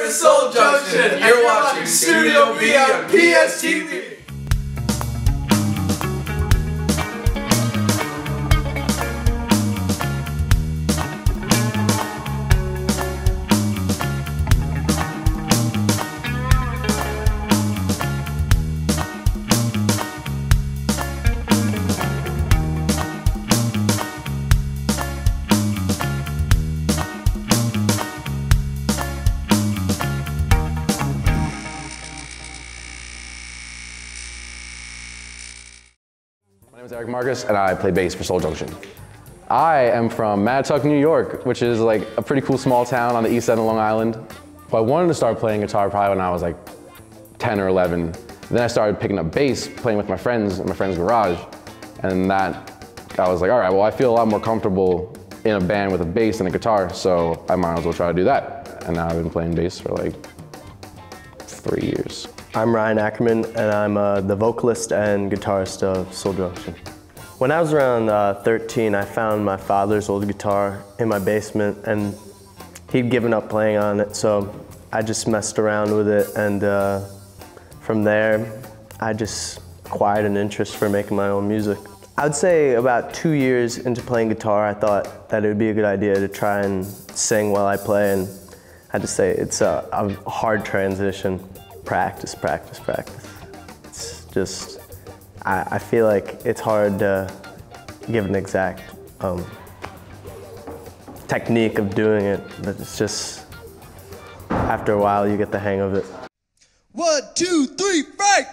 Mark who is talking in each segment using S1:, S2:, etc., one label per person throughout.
S1: for Soul Junction, and you're watching Studio B on PSTV.
S2: My name is Eric Marcus, and I play bass for Soul Junction. I am from Mattuck, New York, which is like a pretty cool small town on the east side of Long Island. But I wanted to start playing guitar probably when I was like 10 or 11. Then I started picking up bass, playing with my friends in my friend's garage. And that, I was like, all right, well, I feel a lot more comfortable in a band with a bass than a guitar, so I might as well try to do that. And now I've been playing bass for like 3 years.
S3: I'm Ryan Ackerman, and I'm the vocalist and guitarist of Soul Junction. When I was around 13, I found my father's old guitar in my basement, and he'd given up playing on it, so I just messed around with it, and from there, I just acquired an interest for making my own music. I would say about 2 years into playing guitar, I thought that it would be a good idea to try and sing while I play, and I just say it's a hard transition. Practice, practice, practice. It's just, I feel like it's hard to give an exact technique of doing it, but it's just, after a while you get the hang of it.
S4: 1, 2, 3, break!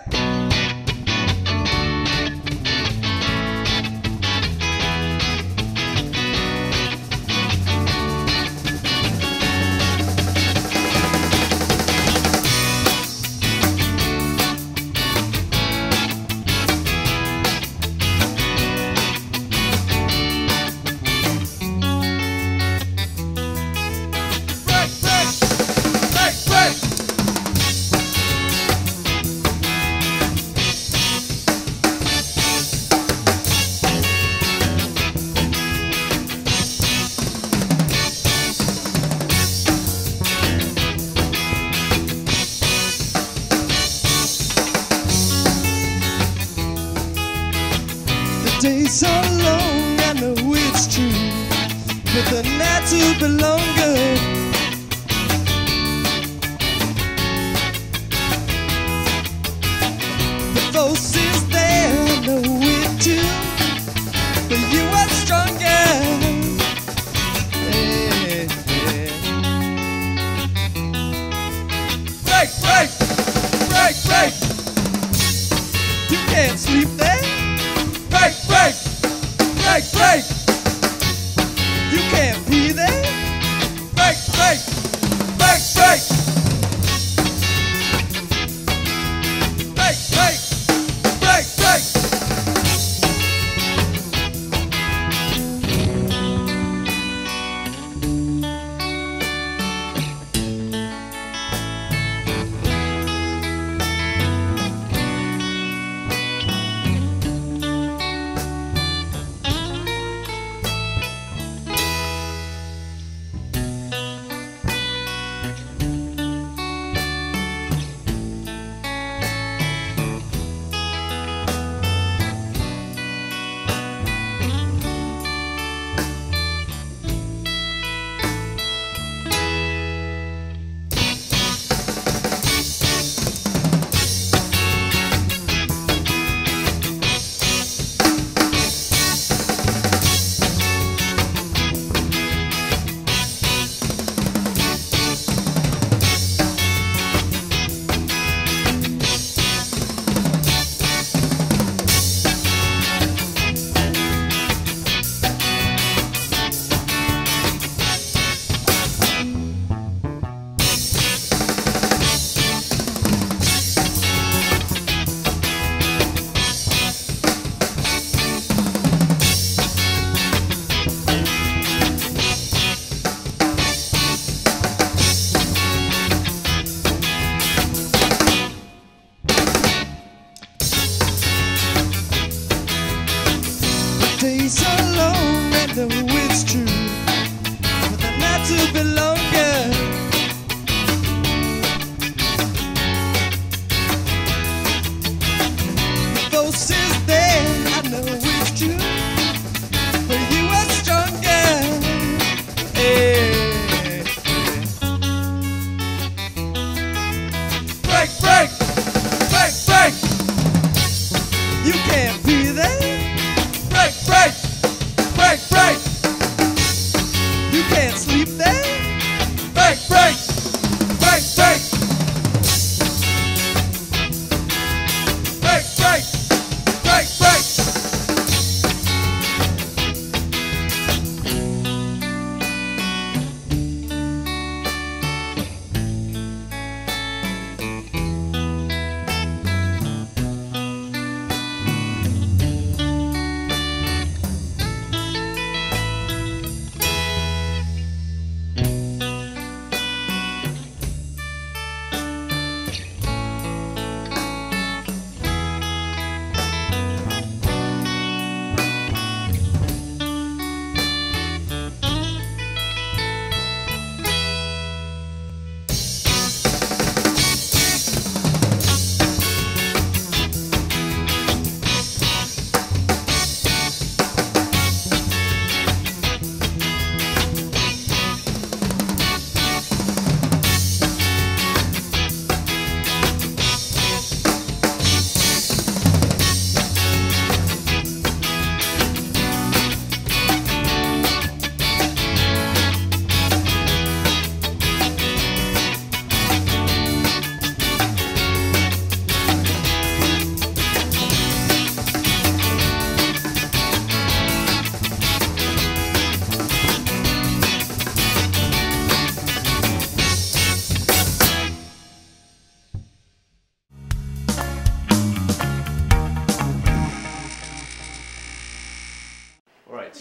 S4: Days so long, I know it's true, but the nights will be longer. The force is there, I know it too, but you are stronger. Yeah, yeah. Break, break, break, break. You can't sleep there. Break, break, break, break. You can't breathe in. Break, break, break, break. Break, break, break, break.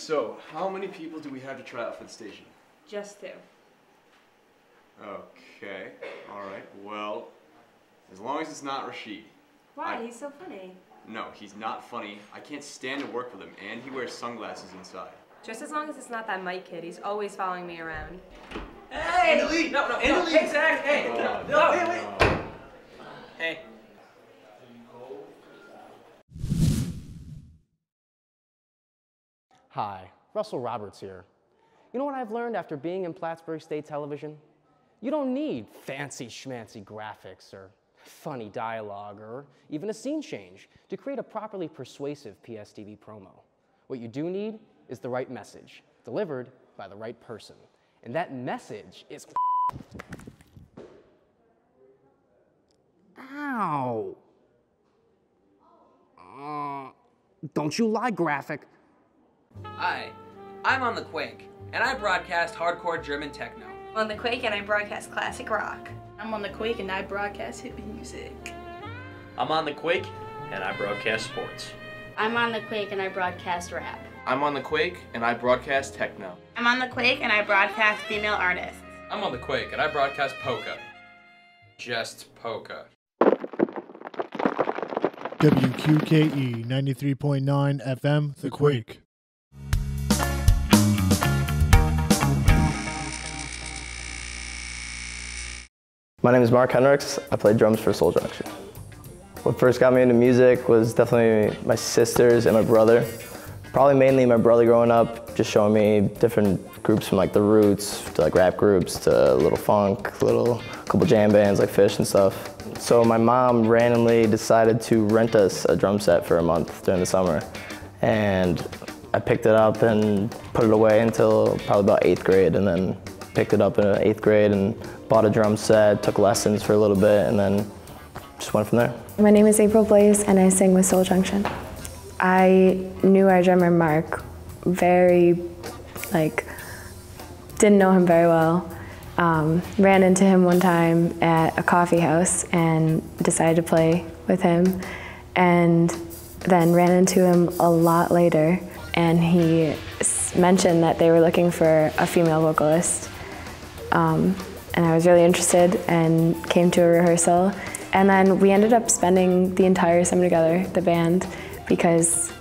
S1: So, how many people do we have to try out for the station?
S5: Just 2.
S1: Okay, alright, well, as long as it's not Rashid.
S5: Why? He's so funny.
S1: No, he's not funny. I can't stand to work with him, and he wears sunglasses inside.
S5: Just as long as it's not that Mike kid. He's always following me around.
S6: Hey! No, hey, Zach, hey! No, wait. Hey.
S7: Hi, Russell Roberts here. You know what I've learned after being in Plattsburgh State Television? You don't need fancy schmancy graphics or funny dialogue or even a scene change to create a properly persuasive PSTV promo. What you do need is the right message, delivered by the right person. And that message is... Ow! Don't you lie, graphic.
S6: Hi, I'm on the Quake, and I broadcast hardcore German techno.
S8: I'm on the Quake and I broadcast classic rock.
S9: I'm on the Quake and I broadcast hippie music.
S10: I'm on the Quake and I broadcast sports.
S11: I'm on the Quake and I broadcast rap.
S12: I'm on the Quake and I broadcast techno.
S8: I'm on the Quake and I broadcast female artists.
S13: I'm on the Quake and I broadcast polka. Just polka.
S14: WQKE 93.9 FM, The Quake.
S3: My name is Mark Henricks. I play drums for Soul Junction. What first got me into music was definitely my sisters and my brother. Probably mainly my brother growing up, just showing me different groups from like The Roots to like rap groups to little funk, couple jam bands like Fish and stuff. So my mom randomly decided to rent us a drum set for a month during the summer. And I picked it up and put it away until probably about 8th grade, and then picked it up in 8th grade and bought a drum set, took lessons for a little bit, and then just went from there.
S15: My name is April Blaze and I sing with Soul Junction. I knew our drummer Mark didn't know him very well. Ran into him one time at a coffee house and decided to play with him, and then ran into him a lot later, and he mentioned that they were looking for a female vocalist. And I was really interested and came to a rehearsal. And then we ended up spending the entire summer together, the band, because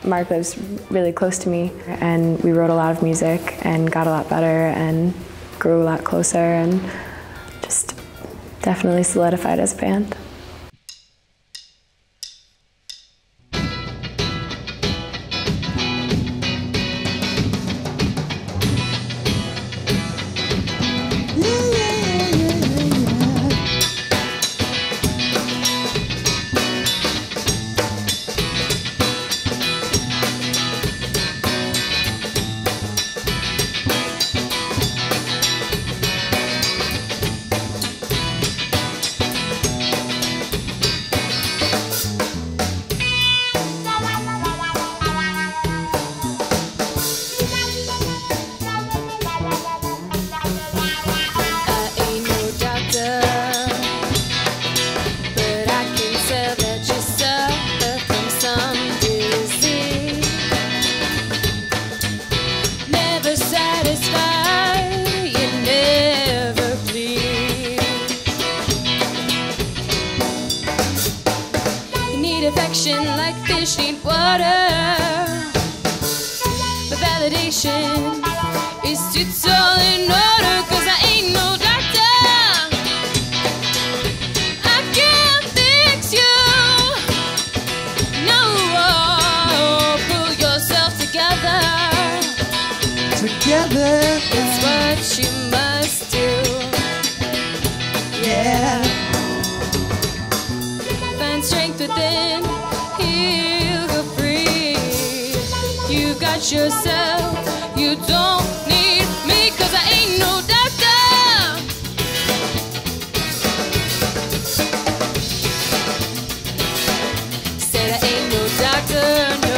S15: Mark lives really close to me, and we wrote a lot of music and got a lot better and grew a lot closer and just definitely solidified as a band.
S16: Affection like fish need water, but validation is it's all in order, 'cause I ain't no doctor. I can't fix you. No, pull yourself together.
S4: Together,
S16: it's what you must do.
S4: Yeah.
S16: Find strength within. Yourself, you don't need me, 'cause I ain't no doctor. Said I ain't no doctor, no.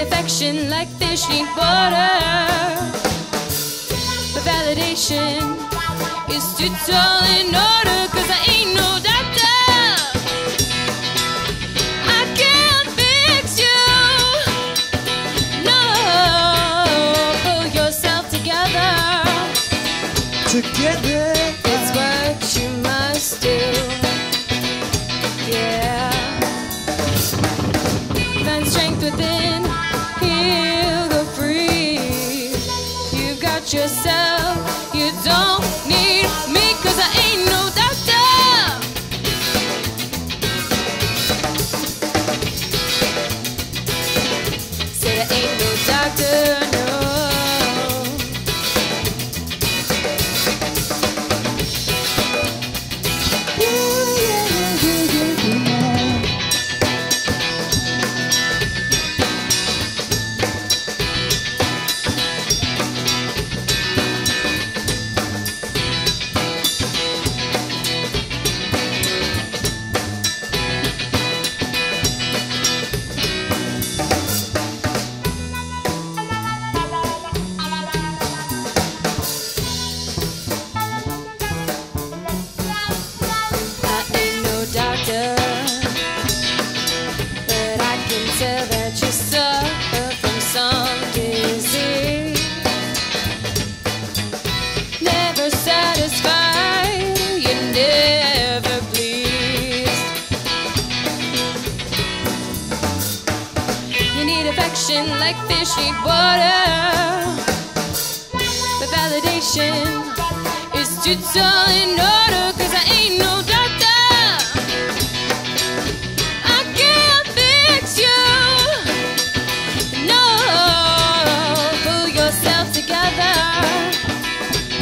S16: affection like fish need water. But validation is too tall in order, 'cause I ain't no doctor. I can't fix you. No, pull yourself together.
S4: Together.
S16: It's what you must do. Yeah. Find strength within. He'll go free. You've got yourself. You don't need me, 'cause I ain't no doctor. Said I ain't no doctor, no. Doctor, but I can tell that you suffer from some disease. Never satisfied, you're never pleased. You need affection like fish need water. But validation is too tall in order, 'cause I ain't no doctor.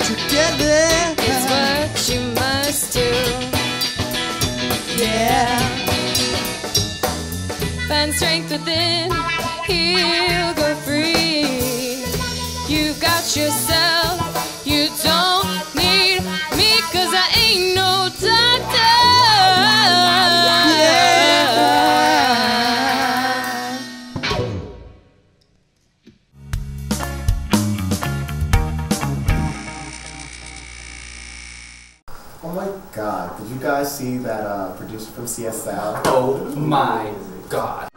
S4: Together.
S16: It's what you must do. Yeah. Find strength within. He'll go free. You've got yourself. You don't need me, 'cause I ain't no doctor.
S17: Oh my god, did you guys see that producer from CSL?
S1: Oh my god.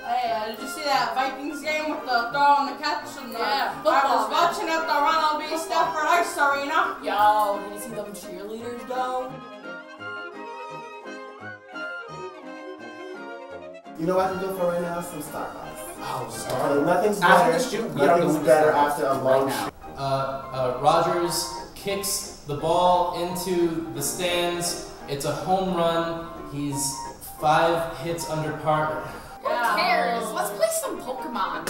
S9: Hey, did you see that Vikings game with the throw and the catch? And I was watching at the Ronald B. Stafford Ice Arena.
S18: Yo, did you see them cheerleaders though?
S17: You know what I can go for right now? Some Starbucks.
S1: Oh, Starbucks.
S17: Nothing's
S1: After
S17: better.
S1: the shoot,
S17: Nothing's better after a long shoot.
S12: Rogers kicks the ball into the stands. It's a home run. He's 5 hits under par.
S18: Who cares? Let's play some Pokemon.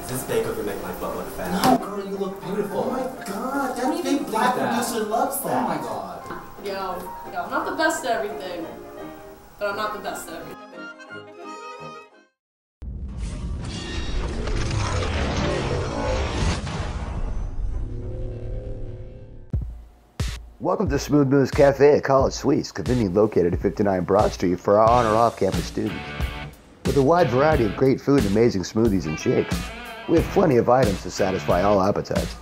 S17: This bagel can make my butt look fat.
S1: No, girl, you look beautiful.
S17: Oh my god, that big black producer loves that.
S1: Oh my god.
S18: Yo, I'm not the best at everything, but I'm not the best at everything.
S19: Welcome to Smooth Moves Cafe at College Suites, conveniently located at 59 Broad Street for our on- or off-campus students. With a wide variety of great food and amazing smoothies and shakes, we have plenty of items to satisfy all appetites.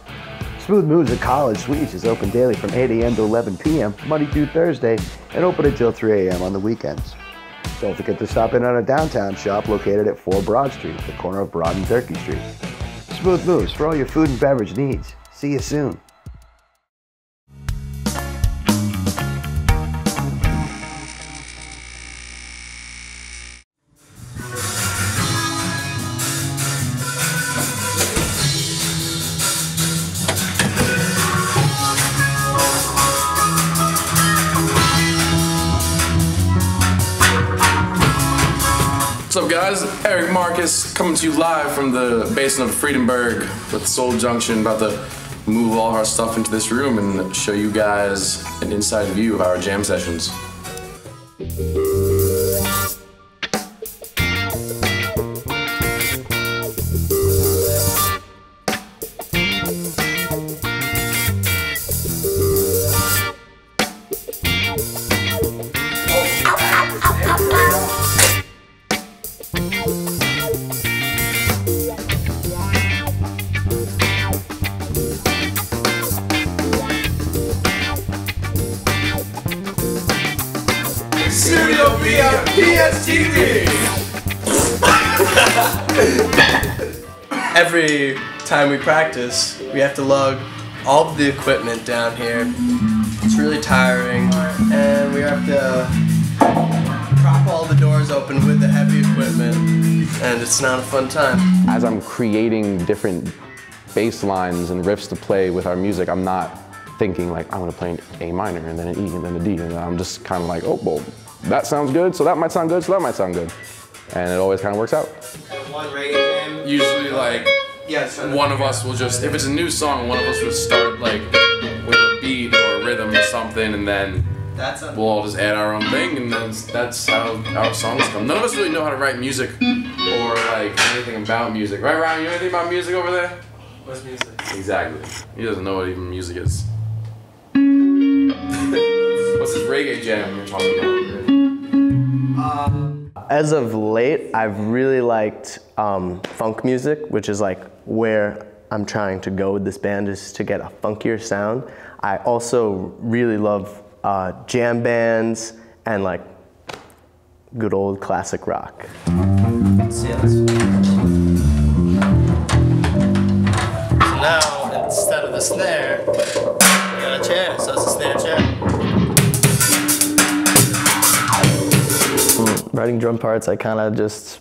S19: Smooth Moves at College Suites is open daily from 8 a.m. to 11 p.m. Monday through Thursday and open until 3 a.m. on the weekends. Don't forget to stop in on a downtown shop located at 4 Broad Street, the corner of Broad and Turkey Street. Smooth Moves for all your food and beverage needs. See you soon.
S1: What's up, guys? Eric Marcus coming to you live from the basement of Friedenberg with Soul Junction. About to move all of our stuff into this room and show you guys an inside view of our jam sessions.
S4: Studio B on PSTV.
S3: Every time we practice, we have to lug all of the equipment down here. It's really tiring, and we have to prop all the doors open with the heavy equipment, and it's not a fun time.
S2: As I'm creating different bass lines and riffs to play with our music, I'm not thinking like, I'm gonna play an A minor and then an E and then a D, and then I'm just kind of like, oh, well, that sounds good, so that might sound good, so that might sound good. And it always kind of works out.
S1: Usually like, one of us will just, if it's a new song, one of us will start like with a beat or a rhythm or something, and then we'll all just add our own thing, and that's how our songs come. None of us really know how to write music or like anything about music. Right, Ryan? You know anything about music over there?
S3: What's music?
S1: Exactly. He doesn't know what even music is. What's this reggae jam you're talking about?
S3: As of late, I've really liked funk music, which is like where I'm trying to go with this band, is to get a funkier sound. I also really love jam bands and like good old classic rock.
S4: So now, instead of the snare, we got a chair, so it's a snare chair.
S3: Writing drum parts, I kind of just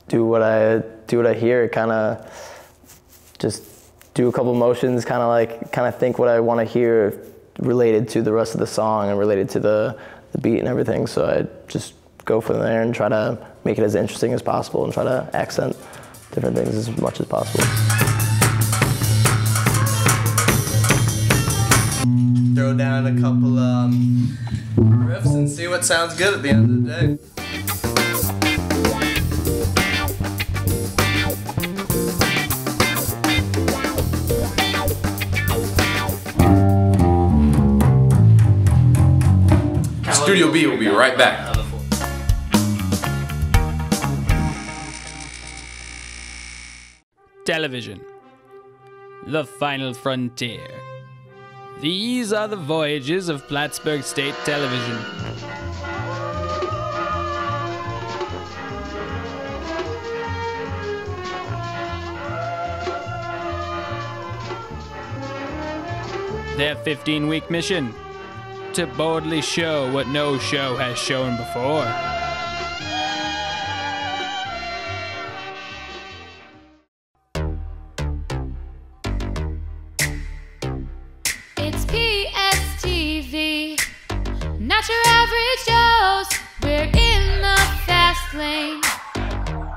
S3: do what I hear. Kind of just do a couple motions. Kind of think what I want to hear related to the rest of the song and related to the beat and everything. So I just go from there and try to make it as interesting as possible and try to accent different things as much as possible. Throw down a couple riffs and see what sounds good at the end of the day.
S1: Studio B will be right back.
S20: Television. The final frontier. These are the voyages of Plattsburgh State Television. Their 15-week mission: to boldly show what no show has shown before.
S16: It's PSTV, not your average Joes. We're in the fast lane,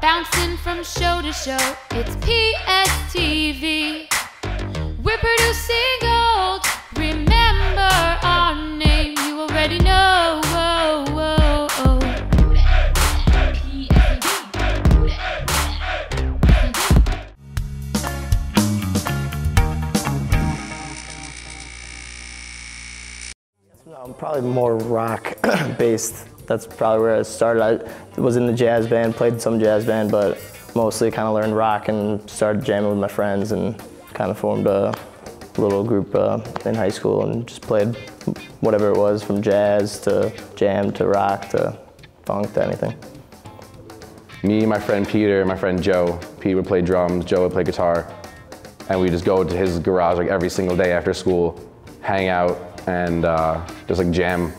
S16: bouncing from show to show. It's PSTV, we're producing gold. Remember our name, you already know. Whoa, whoa, oh.
S3: I'm probably more rock based. That's probably where I started. I was in the jazz band, played some jazz band, but mostly kind of learned rock and started jamming with my friends and kind of formed a little group in high school and just played whatever it was, from jazz to jam to rock to funk to anything.
S2: Me, my friend Peter, and my friend Joe. Pete would play drums, Joe would play guitar, and we just go to his garage like every single day after school, hang out, and just like jam.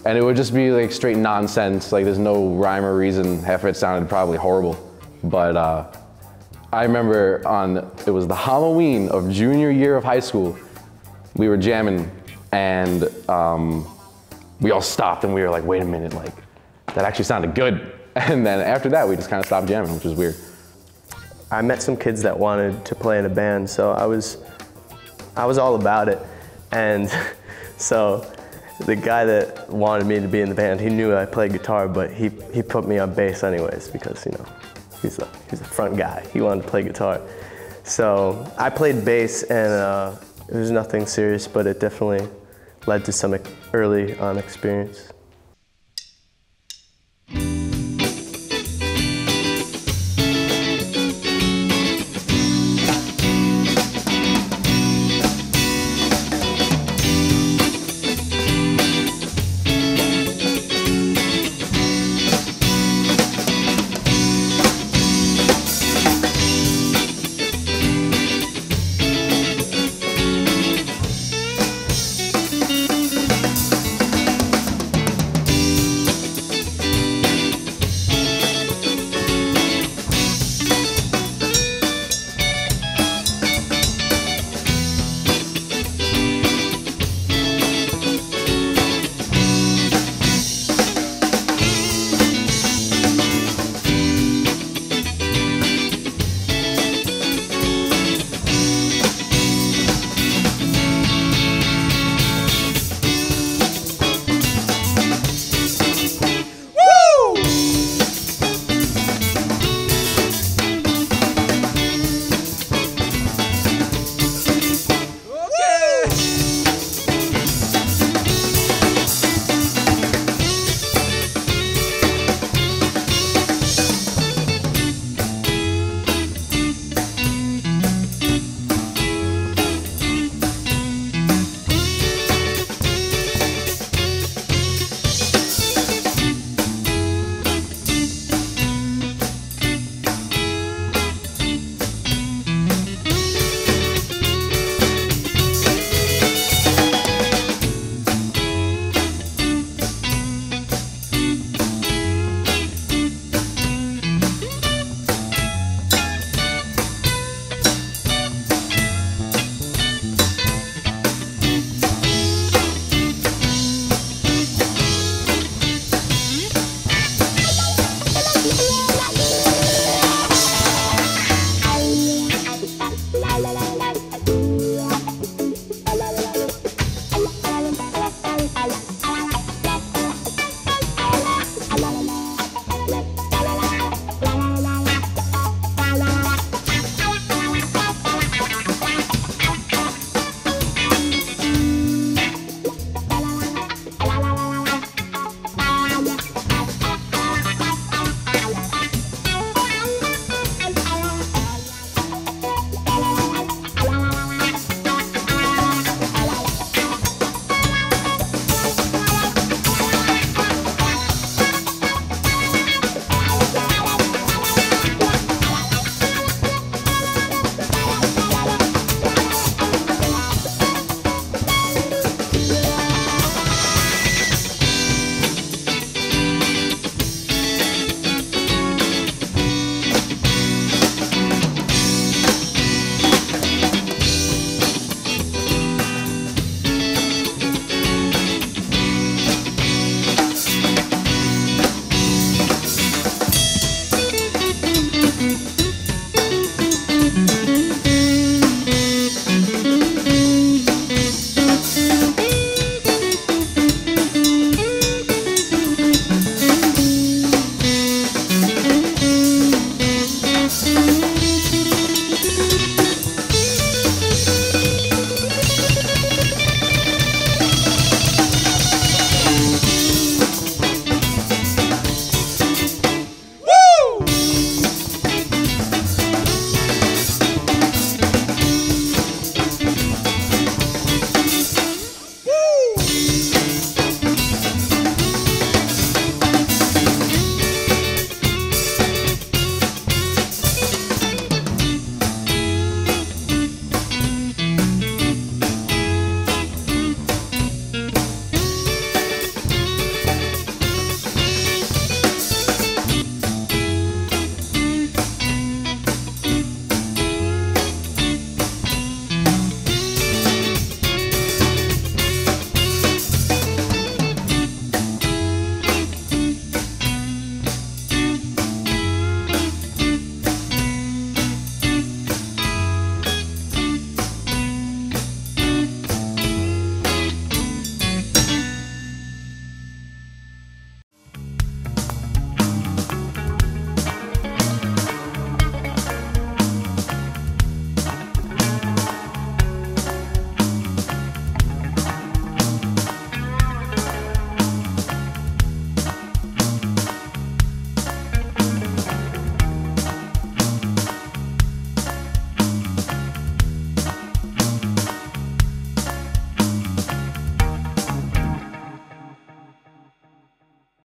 S2: And it would just be like straight nonsense, like there's no rhyme or reason. Half of it sounded probably horrible, but I remember it was the Halloween of junior year of high school, we were jamming, and we all stopped and we were like, wait a minute, like, that actually sounded good. And then after that, we just kind of stopped jamming, which was weird.
S3: I met some kids that wanted to play in a band, so I was all about it. And so the guy that wanted me to be in the band, he knew I played guitar, but he put me on bass anyways because, you know, he's a front guy. He wanted to play guitar. So I played bass, and it was nothing serious, but it definitely led to some early on experience.